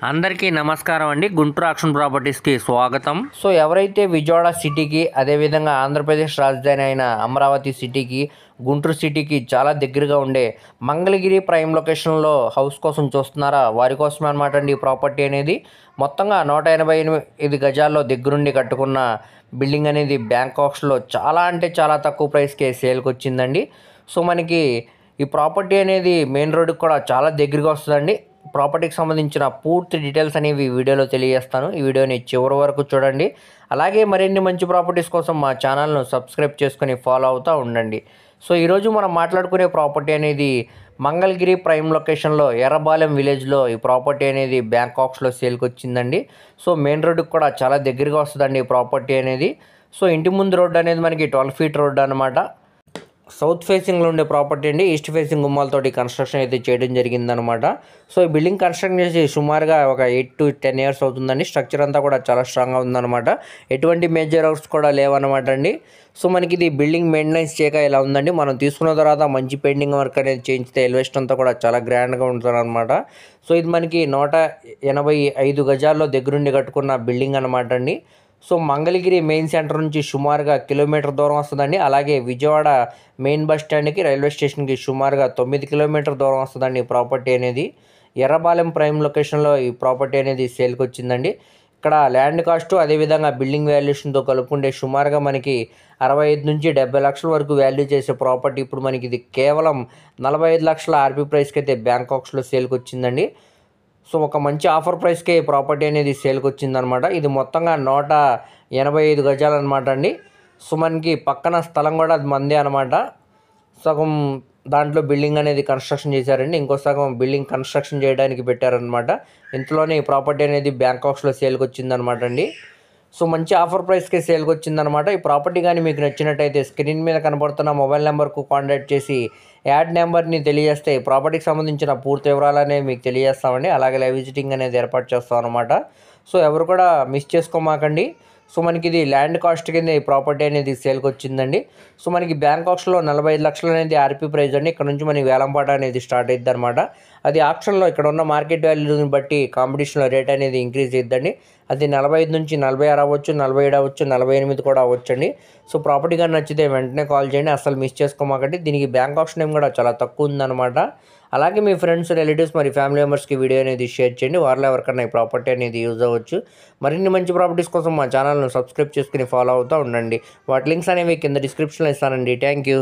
అందరికీ నమస్కారం అండి. గుంటూరు ఆక్షన్ ప్రాపర్టీస్కి స్వాగతం. సో ఎవరైతే విజయవాడ సిటీకి అదేవిధంగా ఆంధ్రప్రదేశ్ రాజధాని అయిన అమరావతి సిటీకి గుంటూరు సిటీకి చాలా దగ్గరగా ఉండే మంగళగిరి ప్రైమ్ లొకేషన్లో హౌస్ కోసం చూస్తున్నారా, వారి కోసమే అనమాట అండి ఈ ప్రాపర్టీ అనేది. మొత్తంగా 188 గజాల్లో దగ్గరుండి కట్టుకున్న బిల్డింగ్ అనేది బ్యాంకాక్స్లో చాలా అంటే చాలా తక్కువ ప్రైస్కే సేల్కి వచ్చిందండి. సో మనకి ఈ ప్రాపర్టీ అనేది మెయిన్ రోడ్డుకి కూడా చాలా దగ్గరగా వస్తుందండి. ప్రాపర్టీకి సంబంధించిన పూర్తి డీటెయిల్స్ అనేవి వీడియోలో తెలియజేస్తాను. ఈ వీడియోని చివరి వరకు చూడండి. అలాగే మరిన్ని మంచి ప్రాపర్టీస్ కోసం మా ఛానల్ను సబ్స్క్రైబ్ చేసుకుని ఫాలో అవుతూ ఉండండి. సో ఈరోజు మనం మాట్లాడుకునే ప్రాపర్టీ అనేది మంగళగిరి ప్రైమ్ లొకేషన్లో ఎర్రబాలెం విలేజ్లో ఈ ప్రాపర్టీ అనేది బ్యాంకాక్స్లో సేల్కి వచ్చిందండి. సో మెయిన్ రోడ్డుకి కూడా చాలా దగ్గరగా వస్తుందండి ఈ ప్రాపర్టీ అనేది. సో ఇంటి ముందు రోడ్డు అనేది మనకి 12 ఫీట్ రోడ్డు అనమాట. సౌత్ ఫేసింగ్లో ఉండే ప్రాపర్టీ అండి. ఈస్ట్ ఫేసింగ్ గుమ్మాలతోటి కన్స్ట్రక్షన్ అయితే చేయడం జరిగిందనమాట. సో ఈ బిల్డింగ్ కన్స్ట్రక్షన్ చేసి సుమారుగా ఒక 8 to 10 years అవుతుందండి. స్ట్రక్చర్ అంతా కూడా చాలా స్ట్రాంగ్గా ఉందన్నమాట. ఎటువంటి మేజర్ వర్క్స్ కూడా లేవన్నమాట అండి. సో మనకి ఇది బిల్డింగ్ మెయింటెనెన్స్ చేయక ఇలా ఉందండి. మనం తీసుకున్న తర్వాత మంచి పెయింటింగ్ వర్క్ అనేది చేయించితే ఎలివేషన్ అంతా కూడా చాలా గ్రాండ్గా ఉంటుంది అనమాట. సో ఇది మనకి 185 గజాల్లో దగ్గరుండి కట్టుకున్న బిల్డింగ్ అనమాట అండి. సో మంగళగిరి మెయిన్ సెంటర్ నుంచి సుమారుగా కిలోమీటర్ దూరం వస్తుందండి. అలాగే విజయవాడ మెయిన్ బస్ స్టాండ్కి రైల్వే స్టేషన్కి సుమారుగా 9 కిలోమీటర్ దూరం వస్తుందండి ఈ ప్రాపర్టీ అనేది. ఎర్రబాలెం ప్రైమ్ లొకేషన్లో ఈ ప్రాపర్టీ అనేది సేల్కి వచ్చిందండి. ఇక్కడ ల్యాండ్ కాస్ట్ అదేవిధంగా బిల్డింగ్ వాల్యుయేషన్తో కలుపుకుంటే సుమారుగా మనకి 65 నుంచి 70 లక్షల వరకు వాల్యూ చేసే ప్రాపర్టీ ఇప్పుడు మనకి ఇది కేవలం 45 లక్షల ఆర్పీ ప్రైస్కి అయితే బ్యాంకాక్స్లో సేల్కి వచ్చిందండి. సో ఒక మంచి ఆఫర్ ప్రైస్కే ప్రాపర్టీ అనేది సేల్కి వచ్చిందనమాట. ఇది మొత్తంగా 185 గజాలు అనమాట అండి. సో మనకి పక్కన స్థలం కూడా అది మందే అనమాట. సగం దాంట్లో బిల్డింగ్ అనేది కన్స్ట్రక్షన్ చేశారండి, ఇంకో సగం బిల్డింగ్ కన్స్ట్రక్షన్ చేయడానికి పెట్టారనమాట. ఇంతలోనే ఈ ప్రాపర్టీ అనేది బ్యాంకాక్స్లో సేల్కి వచ్చిందనమాట అండి. సో మంచి ఆఫర్ ప్రైస్కే సేల్కి వచ్చిందనమాట. ఈ ప్రాపర్టీ కానీ మీకు నచ్చినట్టయితే స్క్రీన్ మీద కనబడుతున్న మొబైల్ నెంబర్కు కాంటాక్ట్ చేసి యాడ్ నెంబర్ని తెలియజేస్తే ప్రాపర్టీకి సంబంధించిన పూర్తి వివరాలు అనేవి మీకు తెలియజేస్తామండి. అలాగే లైవ్ విజిటింగ్ అనేది ఏర్పాటు చేస్తాం అనమాట. సో ఎవరు కూడా మిస్ చేసుకోమాకండి. సో మనకి ఇది ల్యాండ్ కాస్ట్ కింద ఈ ప్రాపర్టీ అనేది సేల్కి వచ్చిందండి. సో మనకి బ్యాంకాక్స్లో 45 లక్షలు అనేది ఆర్పీ ప్రైస్ అండి. ఇక్కడ నుంచి మనకి వేలంపాట అనేది స్టార్ట్ అవుతుంది అనమాట. అది ఆప్షన్లో ఇక్కడ ఉన్న మార్కెట్ వాల్యూని బట్టి కాంపిటీషన్లో రేట్ అనేది ఇంక్రీజ్ అవుతుందండి. అది 45 నుంచి 46 అవ్వచ్చు, 47 అవ్వచ్చు, 48 కూడా అవ్వచ్చండి. సో ప్రాపర్టీ కానీ నచ్చితే వెంటనే కాల్ చేయండి, అసలు మిస్ చేసుకోమాకండి. దీనికి బ్యాంక్ ఆప్షన్ కూడా చాలా తక్కువ ఉందన్నమాట. అలాగే మీ ఫ్రెండ్స్, రిలేటివ్స్ మరి ఫ్యామిలీ మెంబర్స్కి వీడియో అనేది షేర్ చేయండి. వారిలో ఎవరికైనా ఈ ప్రాపర్టీ అనేది యూజ్ అవ్వచ్చు. మరిన్ని మంచి ప్రాపర్టీస్ కోసం మా ఛానల్ను సబ్స్క్రైబ్ చేసుకుని ఫాలో అవుతూ ఉండండి. వాటి లింక్స్ అనేవి కింద డిస్క్రిప్షన్లో ఇస్తానండి. Thank you.